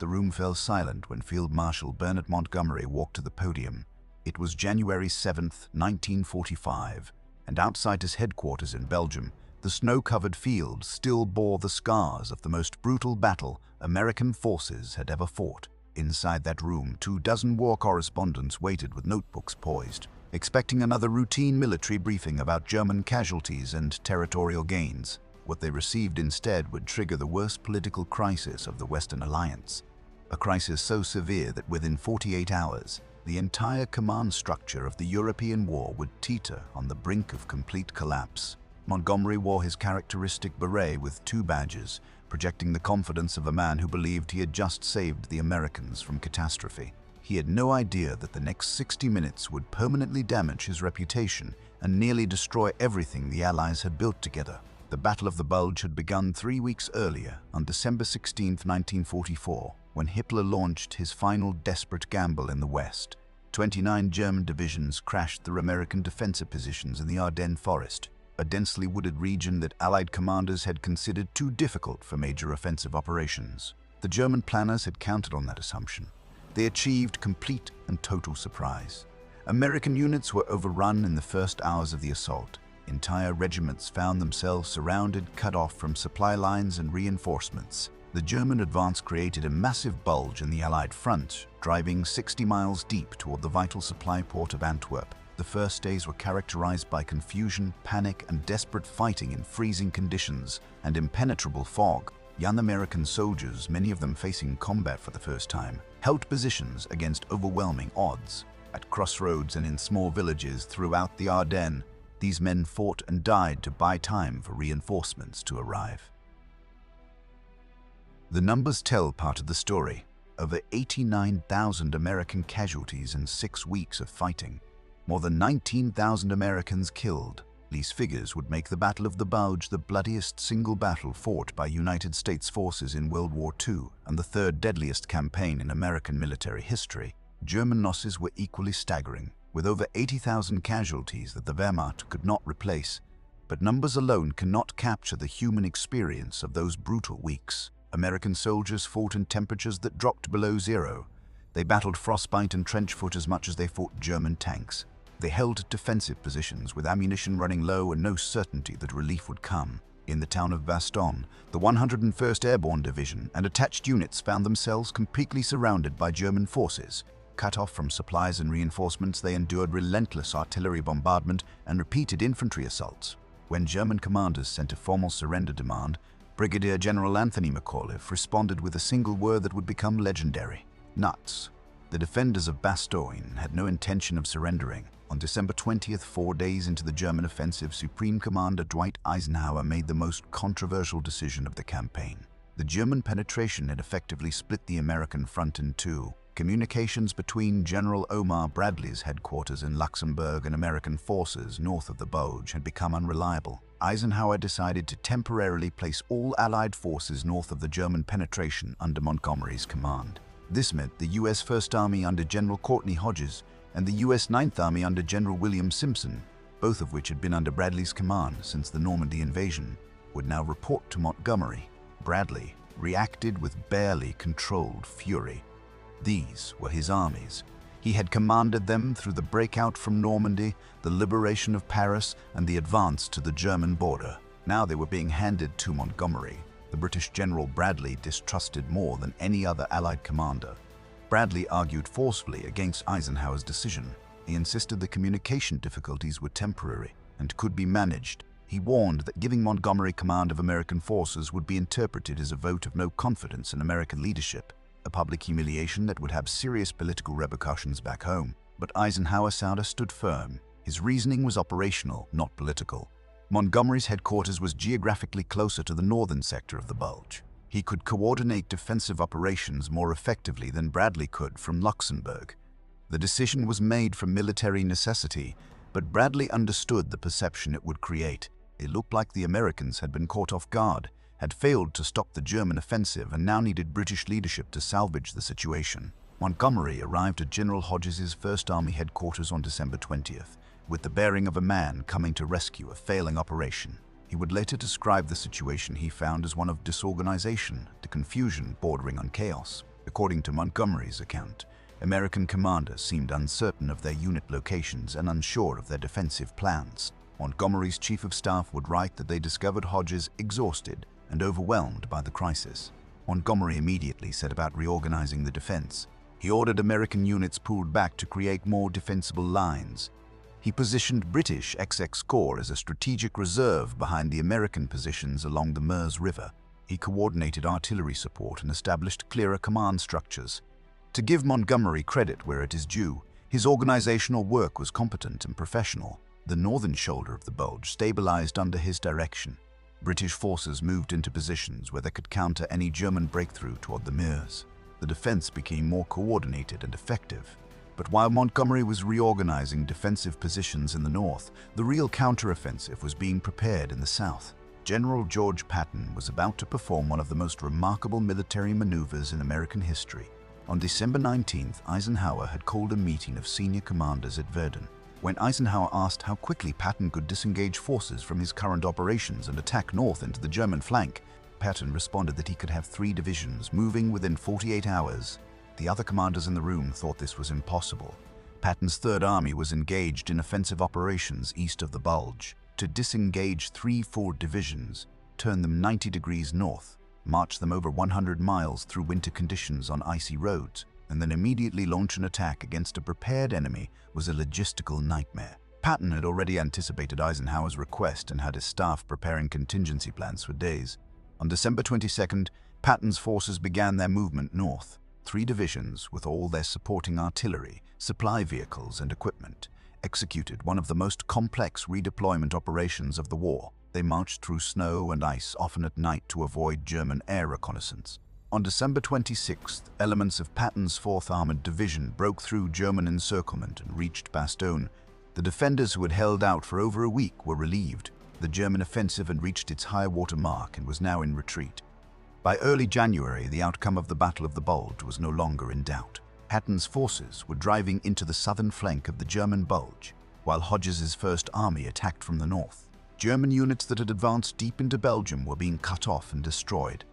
The room fell silent when Field Marshal Bernard Montgomery walked to the podium. It was January 7th, 1945, and outside his headquarters in Belgium, the snow-covered field still bore the scars of the most brutal battle American forces had ever fought. Inside that room, 24 war correspondents waited with notebooks poised, expecting another routine military briefing about German casualties and territorial gains. What they received instead would trigger the worst political crisis of the Western Alliance. A crisis so severe that within 48 hours, the entire command structure of the European war would teeter on the brink of complete collapse. Montgomery wore his characteristic beret with 2 badges, projecting the confidence of a man who believed he had just saved the Americans from catastrophe. He had no idea that the next 60 minutes would permanently damage his reputation and nearly destroy everything the Allies had built together. The Battle of the Bulge had begun 3 weeks earlier, on December 16, 1944, when Hitler launched his final desperate gamble in the West. 29 German divisions crashed through American defensive positions in the Ardennes forest, a densely wooded region that Allied commanders had considered too difficult for major offensive operations. The German planners had counted on that assumption. They achieved complete and total surprise. American units were overrun in the first hours of the assault. Entire regiments found themselves surrounded, cut off from supply lines and reinforcements. The German advance created a massive bulge in the Allied front, driving 60 miles deep toward the vital supply port of Antwerp. The first days were characterized by confusion, panic, and desperate fighting in freezing conditions and impenetrable fog. Young American soldiers, many of them facing combat for the first time, held positions against overwhelming odds. At crossroads and in small villages throughout the Ardennes, these men fought and died to buy time for reinforcements to arrive. The numbers tell part of the story. Over 89,000 American casualties in 6 weeks of fighting. More than 19,000 Americans killed. These figures would make the Battle of the Bulge the bloodiest single battle fought by United States forces in World War II and the 3rd deadliest campaign in American military history. German losses were equally staggering, with over 80,000 casualties that the Wehrmacht could not replace. But numbers alone cannot capture the human experience of those brutal weeks. American soldiers fought in temperatures that dropped below zero. They battled frostbite and trench foot as much as they fought German tanks. They held defensive positions with ammunition running low and no certainty that relief would come. In the town of Bastogne, the 101st Airborne Division and attached units found themselves completely surrounded by German forces. Cut off from supplies and reinforcements, they endured relentless artillery bombardment and repeated infantry assaults. When German commanders sent a formal surrender demand, Brigadier General Anthony McAuliffe responded with a single word that would become legendary: nuts. The defenders of Bastogne had no intention of surrendering. On December 20th, 4 days into the German offensive, Supreme Commander Dwight Eisenhower made the most controversial decision of the campaign. The German penetration had effectively split the American front in two. Communications between General Omar Bradley's headquarters in Luxembourg and American forces north of the Bulge had become unreliable. Eisenhower decided to temporarily place all Allied forces north of the German penetration under Montgomery's command. This meant the U.S. First Army under General Courtney Hodges and the U.S. Ninth Army under General William Simpson, both of which had been under Bradley's command since the Normandy invasion, would now report to Montgomery. Bradley reacted with barely controlled fury. These were his armies. He had commanded them through the breakout from Normandy, the liberation of Paris, and the advance to the German border. Now they were being handed to Montgomery. The British General Bradley distrusted more than any other Allied commander. Bradley argued forcefully against Eisenhower's decision. He insisted the communication difficulties were temporary and could be managed. He warned that giving Montgomery command of American forces would be interpreted as a vote of no confidence in American leadership, a public humiliation that would have serious political repercussions back home. But Eisenhower stood firm. His reasoning was operational, not political. Montgomery's headquarters was geographically closer to the northern sector of the Bulge. He could coordinate defensive operations more effectively than Bradley could from Luxembourg. The decision was made from military necessity, but Bradley understood the perception it would create. It looked like the Americans had been caught off guard, had failed to stop the German offensive, and now needed British leadership to salvage the situation. Montgomery arrived at General Hodges' First Army headquarters on December 20th, with the bearing of a man coming to rescue a failing operation. He would later describe the situation he found as one of disorganization, to confusion bordering on chaos. According to Montgomery's account, American commanders seemed uncertain of their unit locations and unsure of their defensive plans. Montgomery's chief of staff would write that they discovered Hodges exhausted and overwhelmed by the crisis. Montgomery immediately set about reorganizing the defense. He ordered American units pulled back to create more defensible lines. He positioned British XX Corps as a strategic reserve behind the American positions along the Meuse River. He coordinated artillery support and established clearer command structures. To give Montgomery credit where it is due, his organizational work was competent and professional. The northern shoulder of the Bulge stabilized under his direction. British forces moved into positions where they could counter any German breakthrough toward the Meuse. The defense became more coordinated and effective. But while Montgomery was reorganizing defensive positions in the north, the real counteroffensive was being prepared in the south. General George Patton was about to perform one of the most remarkable military maneuvers in American history. On December 19th, Eisenhower had called a meeting of senior commanders at Verdun. When Eisenhower asked how quickly Patton could disengage forces from his current operations and attack north into the German flank, Patton responded that he could have 3 divisions moving within 48 hours. The other commanders in the room thought this was impossible. Patton's Third Army was engaged in offensive operations east of the Bulge. To disengage 3 full divisions, turn them 90 degrees north, march them over 100 miles through winter conditions on icy roads, and then immediately launch an attack against a prepared enemy was a logistical nightmare. Patton had already anticipated Eisenhower's request and had his staff preparing contingency plans for days. On December 22nd, Patton's forces began their movement north. 3 divisions, with all their supporting artillery, supply vehicles, and equipment, executed one of the most complex redeployment operations of the war. They marched through snow and ice, often at night, to avoid German air reconnaissance. On December 26th, elements of Patton's 4th Armored Division broke through German encirclement and reached Bastogne. The defenders who had held out for over a week were relieved. The German offensive had reached its high-water mark and was now in retreat. By early January, the outcome of the Battle of the Bulge was no longer in doubt. Patton's forces were driving into the southern flank of the German Bulge, while Hodges' First Army attacked from the north. German units that had advanced deep into Belgium were being cut off and destroyed.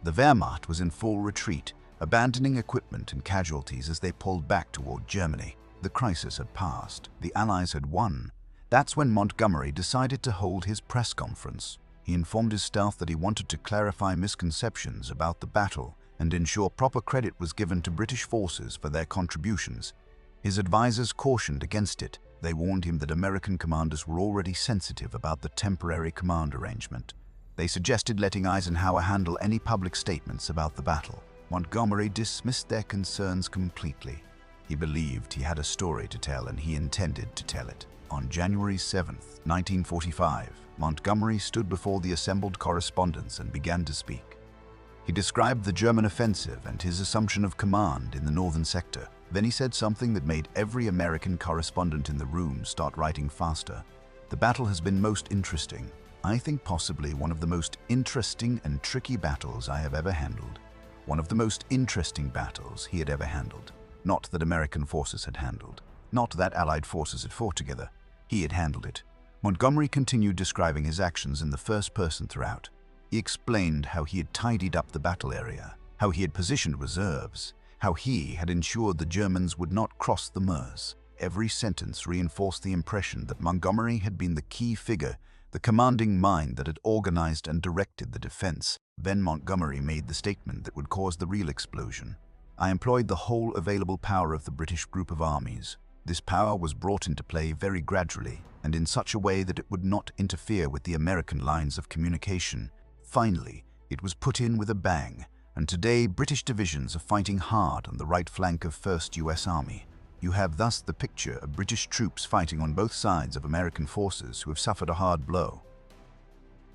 The Wehrmacht was in full retreat, abandoning equipment and casualties as they pulled back toward Germany. The crisis had passed. The Allies had won. That's when Montgomery decided to hold his press conference. He informed his staff that he wanted to clarify misconceptions about the battle and ensure proper credit was given to British forces for their contributions. His advisors cautioned against it. They warned him that American commanders were already sensitive about the temporary command arrangement. They suggested letting Eisenhower handle any public statements about the battle. Montgomery dismissed their concerns completely. He believed he had a story to tell and he intended to tell it. On January 7, 1945, Montgomery stood before the assembled correspondents and began to speak. He described the German offensive and his assumption of command in the northern sector. Then he said something that made every American correspondent in the room start writing faster. The battle has been most interesting. I think possibly one of the most interesting and tricky battles I have ever handled. One of the most interesting battles he had ever handled. Not that American forces had handled. Not that Allied forces had fought together. He had handled it. Montgomery continued describing his actions in the first person throughout. He explained how he had tidied up the battle area, how he had positioned reserves, how he had ensured the Germans would not cross the Meuse. Every sentence reinforced the impression that Montgomery had been the key figure, the commanding mind that had organized and directed the defense. Then Montgomery made the statement that would cause the real explosion. I employed the whole available power of the British group of armies. This power was brought into play very gradually and in such a way that it would not interfere with the American lines of communication. Finally, it was put in with a bang, and today British divisions are fighting hard on the right flank of 1st U.S. Army. You have thus the picture of British troops fighting on both sides of American forces who have suffered a hard blow.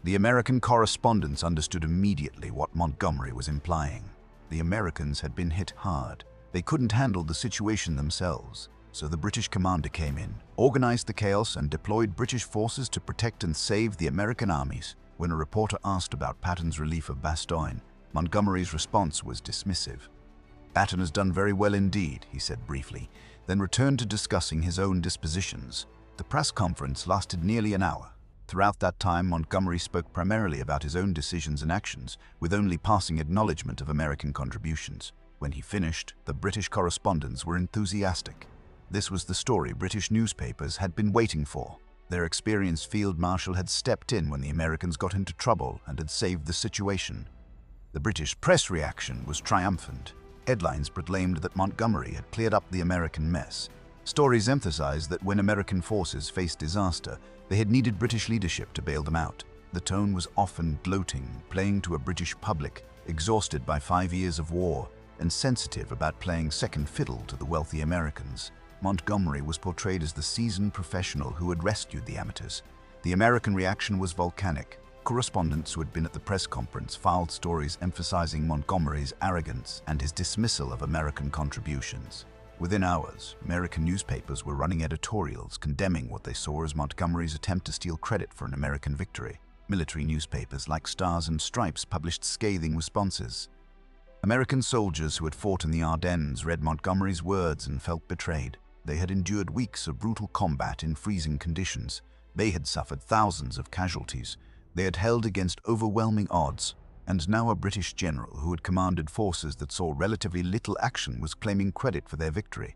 The American correspondents understood immediately what Montgomery was implying. The Americans had been hit hard. They couldn't handle the situation themselves. So the British commander came in, organized the chaos, and deployed British forces to protect and save the American armies. When a reporter asked about Patton's relief of Bastogne, Montgomery's response was dismissive. Patton has done very well indeed, he said briefly, then returned to discussing his own dispositions. The press conference lasted nearly an hour. Throughout that time, Montgomery spoke primarily about his own decisions and actions, with only passing acknowledgement of American contributions. When he finished, the British correspondents were enthusiastic. This was the story British newspapers had been waiting for. Their experienced field marshal had stepped in when the Americans got into trouble and had saved the situation. The British press reaction was triumphant. Headlines proclaimed that Montgomery had cleared up the American mess. Stories emphasized that when American forces faced disaster, they had needed British leadership to bail them out. The tone was often gloating, playing to a British public exhausted by 5 years of war and sensitive about playing second fiddle to the wealthy Americans. Montgomery was portrayed as the seasoned professional who had rescued the amateurs. The American reaction was volcanic. Correspondents who had been at the press conference filed stories emphasizing Montgomery's arrogance and his dismissal of American contributions. Within hours, American newspapers were running editorials condemning what they saw as Montgomery's attempt to steal credit for an American victory. Military newspapers like Stars and Stripes published scathing responses. American soldiers who had fought in the Ardennes read Montgomery's words and felt betrayed. They had endured weeks of brutal combat in freezing conditions. They had suffered thousands of casualties. They had held against overwhelming odds. And now a British general who had commanded forces that saw relatively little action was claiming credit for their victory.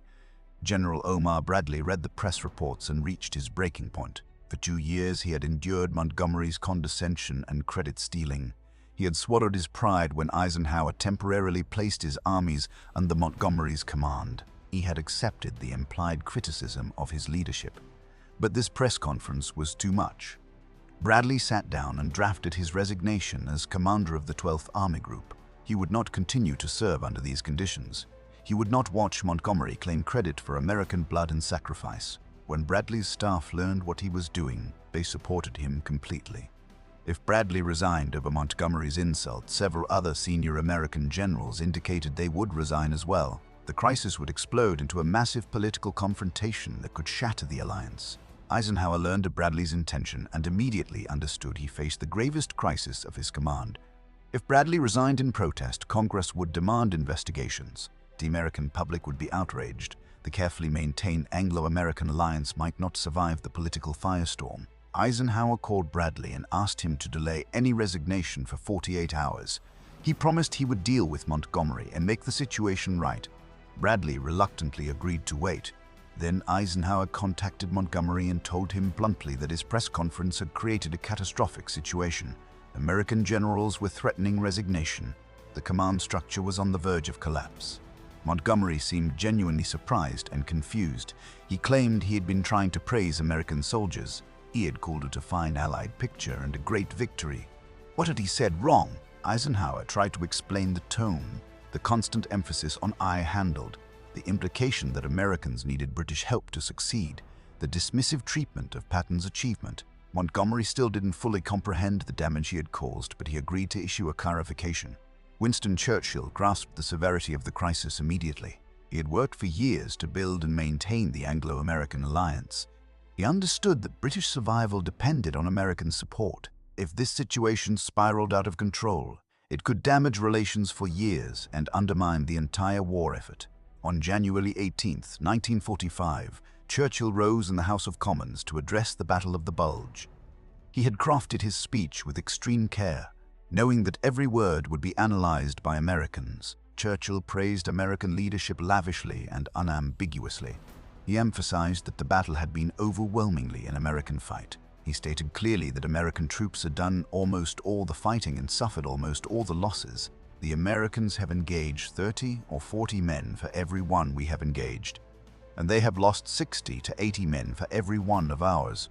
General Omar Bradley read the press reports and reached his breaking point. For 2 years he had endured Montgomery's condescension and credit stealing. He had swallowed his pride when Eisenhower temporarily placed his armies under Montgomery's command. He had accepted the implied criticism of his leadership. But this press conference was too much. Bradley sat down and drafted his resignation as commander of the 12th Army Group. He would not continue to serve under these conditions. He would not watch Montgomery claim credit for American blood and sacrifice. When Bradley's staff learned what he was doing, they supported him completely. If Bradley resigned over Montgomery's insult, several other senior American generals indicated they would resign as well. The crisis would explode into a massive political confrontation that could shatter the alliance. Eisenhower learned of Bradley's intention and immediately understood he faced the gravest crisis of his command. If Bradley resigned in protest, Congress would demand investigations. The American public would be outraged. The carefully maintained Anglo-American alliance might not survive the political firestorm. Eisenhower called Bradley and asked him to delay any resignation for 48 hours. He promised he would deal with Montgomery and make the situation right. Bradley reluctantly agreed to wait. Then Eisenhower contacted Montgomery and told him bluntly that his press conference had created a catastrophic situation. American generals were threatening resignation. The command structure was on the verge of collapse. Montgomery seemed genuinely surprised and confused. He claimed he had been trying to praise American soldiers. He had called it a fine Allied picture and a great victory. What had he said wrong? Eisenhower tried to explain the tone, the constant emphasis on "I handled," the implication that Americans needed British help to succeed, the dismissive treatment of Patton's achievement. Montgomery still didn't fully comprehend the damage he had caused, but he agreed to issue a clarification. Winston Churchill grasped the severity of the crisis immediately. He had worked for years to build and maintain the Anglo-American alliance. He understood that British survival depended on American support. If this situation spiraled out of control, it could damage relations for years and undermine the entire war effort. On January 18, 1945, Churchill rose in the House of Commons to address the Battle of the Bulge. He had crafted his speech with extreme care, knowing that every word would be analyzed by Americans. Churchill praised American leadership lavishly and unambiguously. He emphasized that the battle had been overwhelmingly an American fight. He stated clearly that American troops had done almost all the fighting and suffered almost all the losses. The Americans have engaged 30 or 40 men for every one we have engaged, and they have lost 60 to 80 men for every one of ours.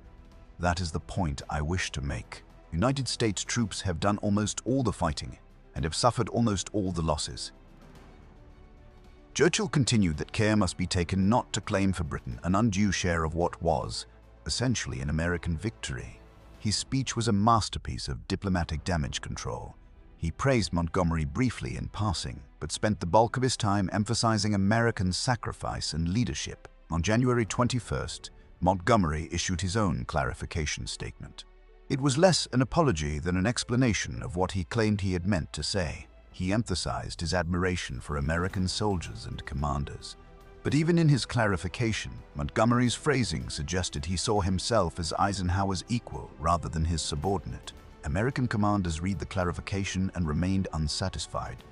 That is the point I wish to make. United States troops have done almost all the fighting and have suffered almost all the losses. Churchill continued that care must be taken not to claim for Britain an undue share of what was, essentially, an American victory. His speech was a masterpiece of diplomatic damage control. He praised Montgomery briefly in passing, but spent the bulk of his time emphasizing American sacrifice and leadership. On January 21st, Montgomery issued his own clarification statement. It was less an apology than an explanation of what he claimed he had meant to say. He emphasized his admiration for American soldiers and commanders. But even in his clarification, Montgomery's phrasing suggested he saw himself as Eisenhower's equal rather than his subordinate. American commanders read the clarification and remained unsatisfied.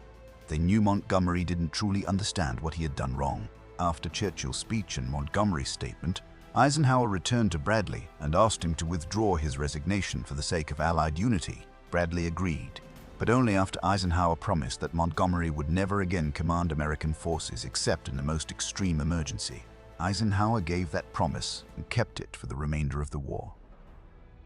They knew Montgomery didn't truly understand what he had done wrong. After Churchill's speech and Montgomery's statement, Eisenhower returned to Bradley and asked him to withdraw his resignation for the sake of Allied unity. Bradley agreed, but only after Eisenhower promised that Montgomery would never again command American forces except in the most extreme emergency. Eisenhower gave that promise and kept it for the remainder of the war.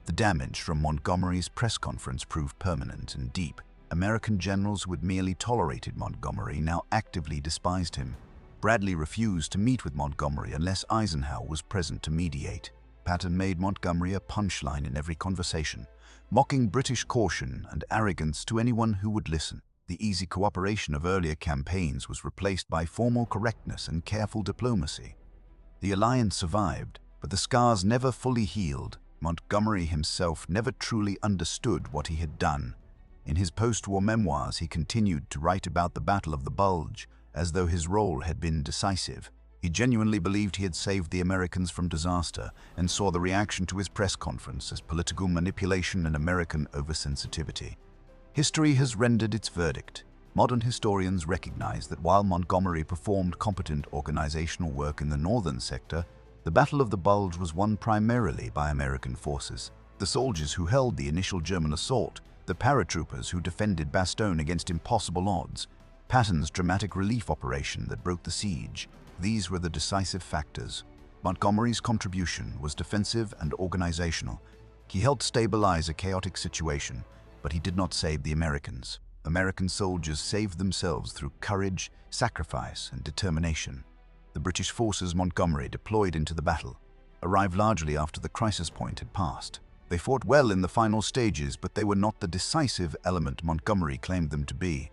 The damage from Montgomery's press conference proved permanent and deep. American generals who had merely tolerated Montgomery now actively despised him. Bradley refused to meet with Montgomery unless Eisenhower was present to mediate. Patton made Montgomery a punchline in every conversation, mocking British caution and arrogance to anyone who would listen. The easy cooperation of earlier campaigns was replaced by formal correctness and careful diplomacy. The alliance survived, but the scars never fully healed. Montgomery himself never truly understood what he had done. In his post-war memoirs, he continued to write about the Battle of the Bulge as though his role had been decisive. He genuinely believed he had saved the Americans from disaster and saw the reaction to his press conference as political manipulation and American oversensitivity. History has rendered its verdict. Modern historians recognize that while Montgomery performed competent organizational work in the northern sector, the Battle of the Bulge was won primarily by American forces. The soldiers who held the initial German assault, the paratroopers who defended Bastogne against impossible odds, Patton's dramatic relief operation that broke the siege, these were the decisive factors. Montgomery's contribution was defensive and organizational. He helped stabilize a chaotic situation, but he did not save the Americans. American soldiers saved themselves through courage, sacrifice, and determination. The British forces Montgomery deployed into the battle arrived largely after the crisis point had passed. They fought well in the final stages, but they were not the decisive element Montgomery claimed them to be.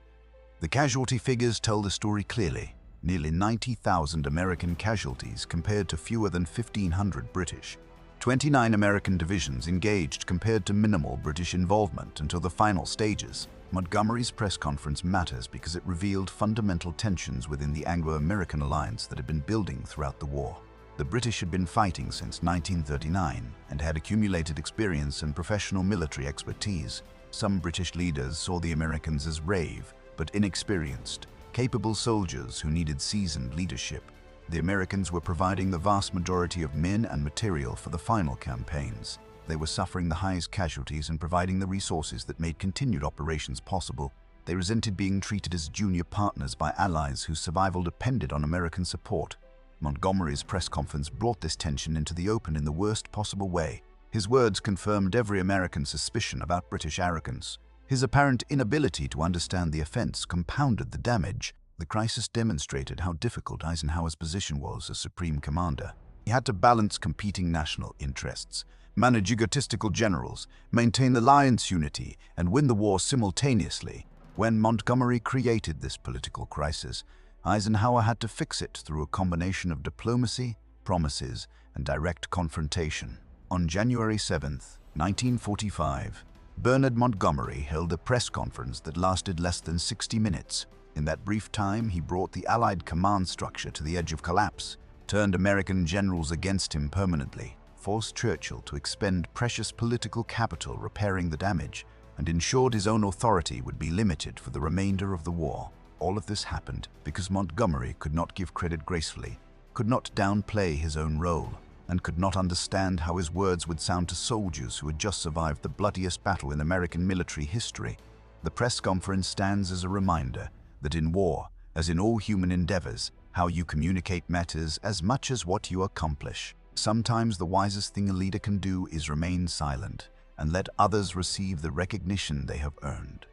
The casualty figures tell the story clearly. Nearly 90,000 American casualties compared to fewer than 1,500 British. 29 American divisions engaged compared to minimal British involvement until the final stages. Montgomery's press conference matters because it revealed fundamental tensions within the Anglo-American alliance that had been building throughout the war. The British had been fighting since 1939 and had accumulated experience and professional military expertise. Some British leaders saw the Americans as brave but inexperienced, capable soldiers who needed seasoned leadership. The Americans were providing the vast majority of men and material for the final campaigns. They were suffering the highest casualties and providing the resources that made continued operations possible. They resented being treated as junior partners by allies whose survival depended on American support. Montgomery's press conference brought this tension into the open in the worst possible way. His words confirmed every American suspicion about British arrogance. His apparent inability to understand the offense compounded the damage. The crisis demonstrated how difficult Eisenhower's position was as Supreme Commander. He had to balance competing national interests, manage egotistical generals, maintain alliance unity, and win the war simultaneously. When Montgomery created this political crisis, Eisenhower had to fix it through a combination of diplomacy, promises, and direct confrontation. On January 7, 1945, Bernard Montgomery held a press conference that lasted less than 60 minutes. In that brief time, he brought the Allied command structure to the edge of collapse, turned American generals against him permanently, forced Churchill to expend precious political capital repairing the damage, and ensured his own authority would be limited for the remainder of the war. All of this happened because Montgomery could not give credit gracefully, could not downplay his own role, and could not understand how his words would sound to soldiers who had just survived the bloodiest battle in American military history. The press conference stands as a reminder that in war, as in all human endeavors, how you communicate matters as much as what you accomplish. Sometimes the wisest thing a leader can do is remain silent and let others receive the recognition they have earned.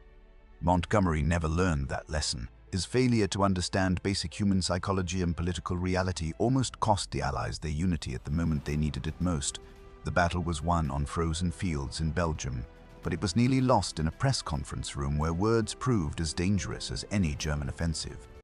Montgomery never learned that lesson. His failure to understand basic human psychology and political reality almost cost the Allies their unity at the moment they needed it most. The battle was won on frozen fields in Belgium, but it was nearly lost in a press conference room where words proved as dangerous as any German offensive.